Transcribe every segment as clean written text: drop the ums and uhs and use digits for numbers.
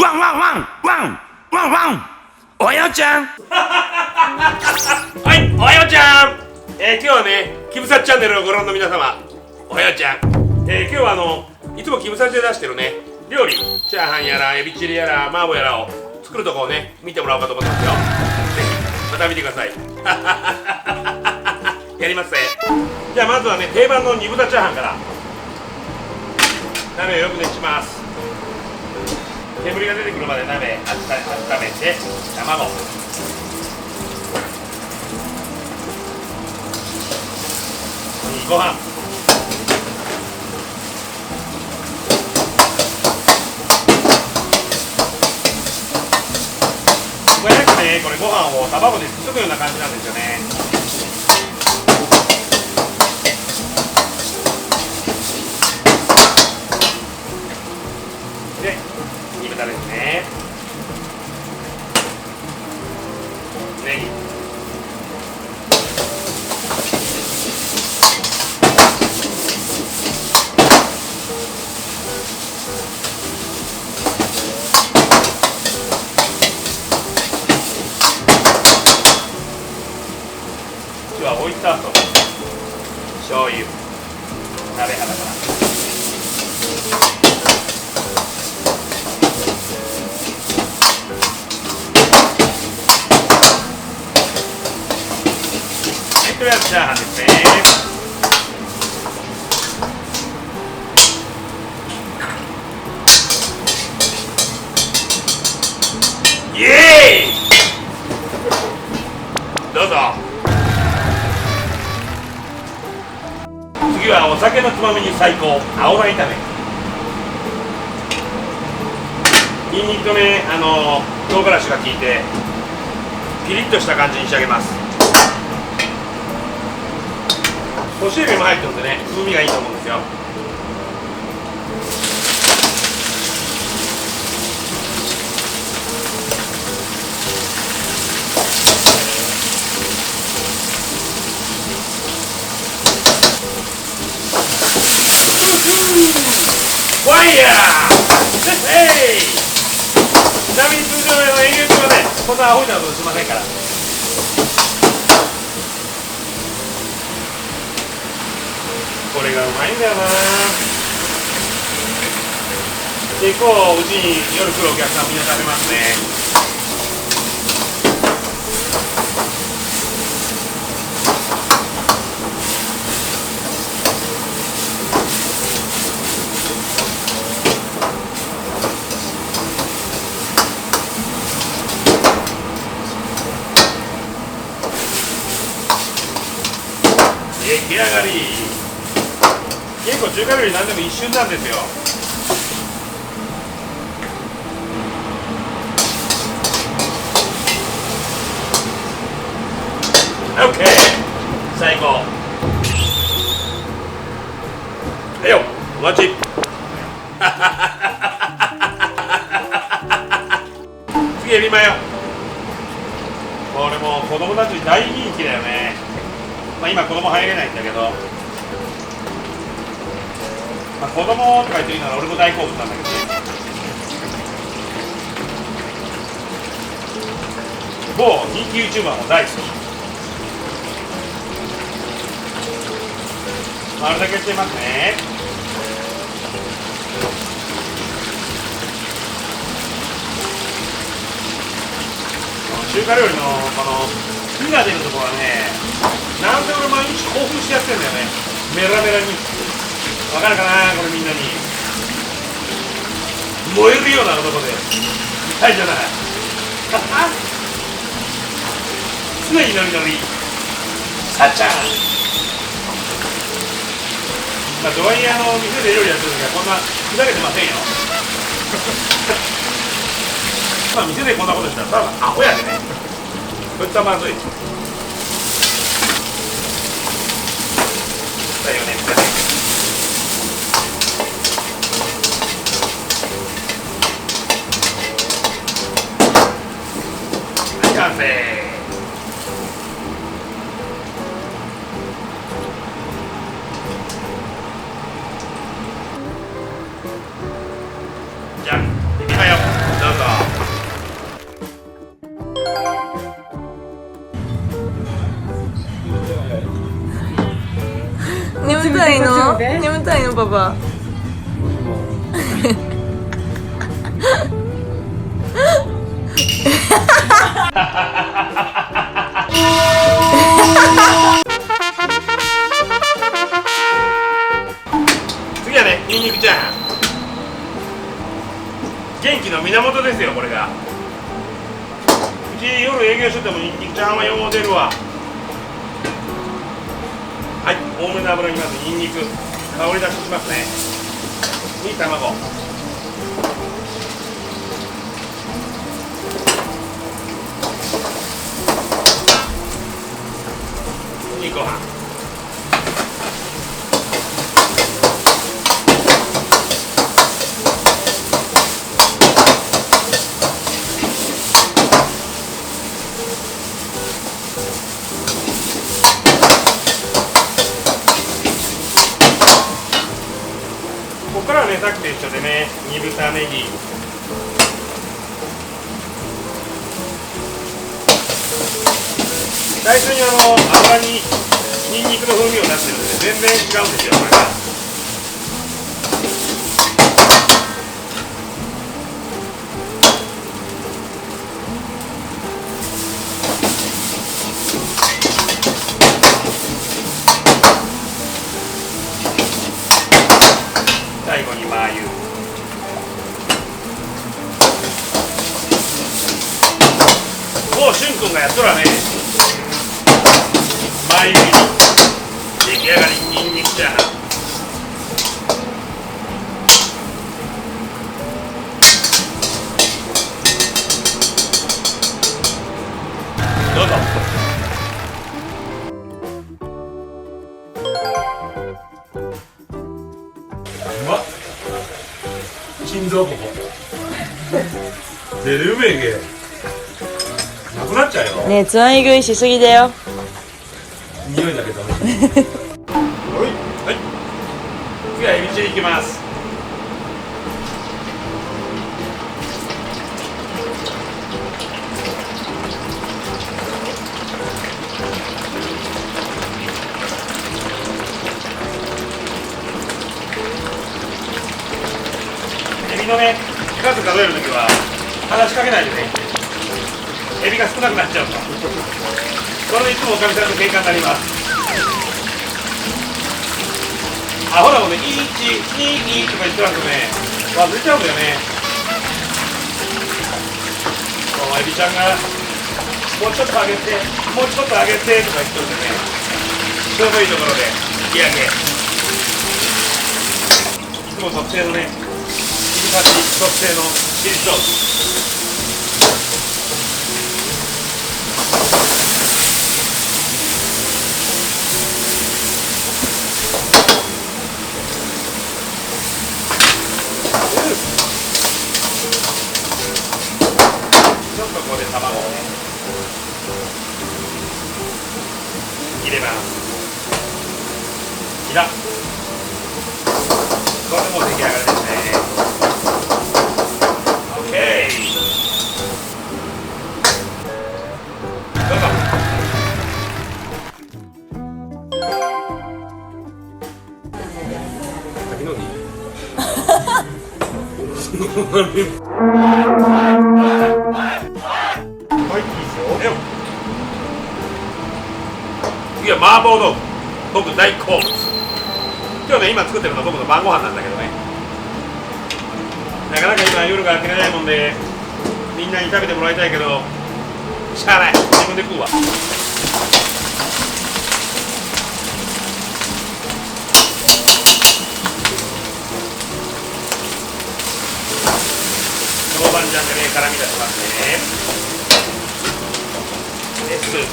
ワンワンワンワンワンワン。おはようちゃん。はい、おはようちゃん。今日はね、キムサチャンネルをご覧の皆様、おはようちゃん。今日はいつもキムサチで出してるね、料理、チャーハンやらエビチリやら麻婆やらを作るとこをね、見てもらおうかと思ってますよ。ぜひまた見てください。やりますね。じゃあまずはね、定番の煮豚チャーハンから。鍋をよく熱します。煙が出てくるまで鍋温めて、卵、ご飯、素早くね、これご飯を卵でつっつくような感じなんですよね。で、煮豚ですね。ネギ、今日はオイスターソース、醤油、鍋肌から。とりあえずチャーハンですね。イエーイ。どうぞ。次はお酒のつまみに最高、青菜炒め。ニンニクとね、唐辛子が効いてピリッとした感じに仕上げます。干しエビも入ってるんでね、風味がいいと思うんですよ。ファイヤー。ヘイ。ちなみに通常の営業中はね、こんなアホなことしませんから。これがうまいんだよな。結構うちに夜来るお客さんみんな食べますね。出来上がり。結構中華料理なんでも一瞬なんですよ。オッケー、最高。はいよ、お待ち。次エビマヨ。これも子供たちに大人気だよね。今子供入れないんだけど、子供とか言っていいなら俺も大好物なんだけどね。某人気 YouTuber も大好き。あれだけやってますね。中華料理のこの火が出るところはね、なんで俺毎日興奮してやってんだよね。メラメラに。わかるかな、これみんなに。燃えるような男で痛いじゃない。常にノリノリさっちゃん。とはいえ店で料理やってる時はこんなふざけてませんよ。店でこんなことしたらただアホやでね。こいつはまずい。だよね。完成。じゃあ、行きまよ。どうぞ。たいの？眠たいのパパ。次はね、ニンニクチャーハン。元気の源ですよ、これが。うち夜営業しててもニンニクチャーハンはよう出るわ。はい、多めの油にまずニンニク、香り出ししますね。に卵。にご飯。ここからはね、さっきと一緒でね、煮豚ネギ、最初に油にニンニクの風味を出してるんで全然違うんですよ、これが。最後にマー油。もうしゅんくんがやっとらね、マー油に出来上がり、ニンニクチャーハン。どうぞ。うまっ。心臓ここ出るめげなくなっちゃうよ。ねえ、つまみ食いしすぎだよ。匂いだけダメ。はい、次はエビチリいきます。エビのね、数数えるときは話しかけないでね。エビが少なくなっちゃうと。それでいつもおかみさんと喧嘩になります。アホなもんね、1、2、2とか言ってますとね、忘れちゃうんだよね。もうエビちゃんが、もうちょっと上げて、もうちょっと上げてとか言ってるんでね、ちょうどいいところで引き上げ。いつも特製のね、切りパチ特製のチリソース。ちょっとここで卵をね入れます。いらこれでもう出来上がりですね。 OK、 どうぞ。先のにはい、いいですよ。次は麻婆豆腐。僕大好物。今日ね、今作ってるのは僕の晩ご飯なんだけどね、なかなか今夜が明けれないもんでみんなに食べてもらいたいけどしゃあない、自分で食うわ。豆板醤でね、辛み出しますね。で、スープ。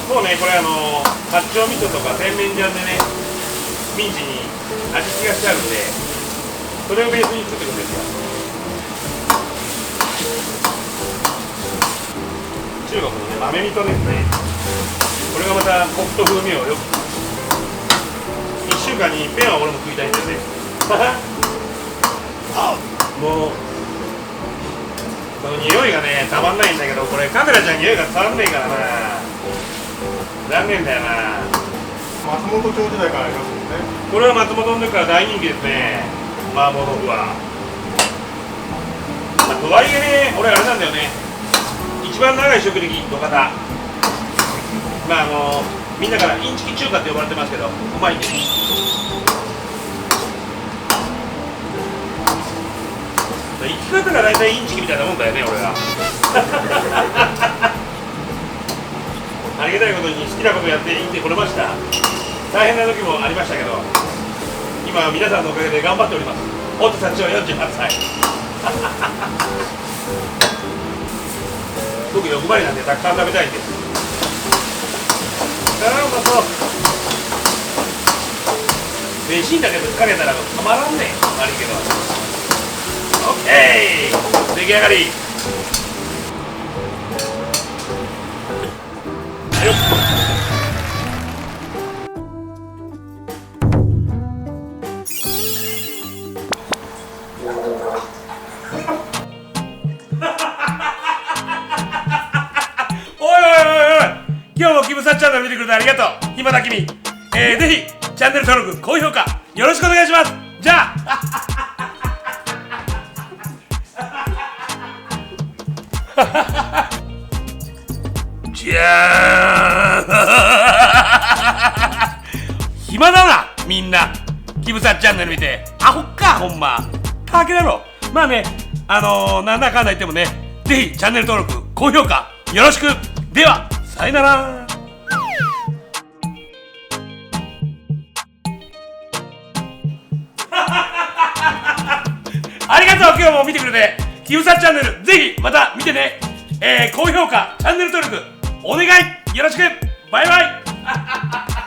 もうね、これ八丁味噌とか甜麺醤でね、ミンチに味付けがしてあるんで、それをベースに作っていくんですよ。中国のね、豆味噌ですね。これがまたコクと風味をよく、1週間に一遍は俺も食いたいんですね。もうこの匂いがねたまんないんだけど、これカメラじゃ匂いが伝わんねえからな、残念だよな。松本町時代からありますもんね。これは松本の時から大人気ですね、麻婆豆腐は。まあ、とはいえね、俺あれなんだよね、一番長い職歴の方、まあみんなからインチキ中華って呼ばれてますけど、うまいんです。生き方が大体インチキみたいなもんだよね、俺は。ありがたいことに好きなことやって生きてこれました。大変な時もありましたけど、今は皆さんのおかげで頑張っております。大田社長48歳。僕欲張りなんでたくさん食べたいんです。ああ、うまそう。飯だけぶっかけたらたまらんねえ。悪いけど。オッケー、出来上がり。よっ。今日もキムサチャンネル見てくれてありがとう。暇な君、ぜひチャンネル登録、高評価よろしくお願いします。じゃあじゃあ暇だなみんな。キムサチャンネル見てアホかほんまかけだろ。まあね、なんだかんだ言ってもね、ぜひチャンネル登録、高評価よろしく。ではさよなら。ありがとう、今日も見てくれて。キムサチャンネルぜひまた見てね。高評価、チャンネル登録お願いよろしく。バイバイ。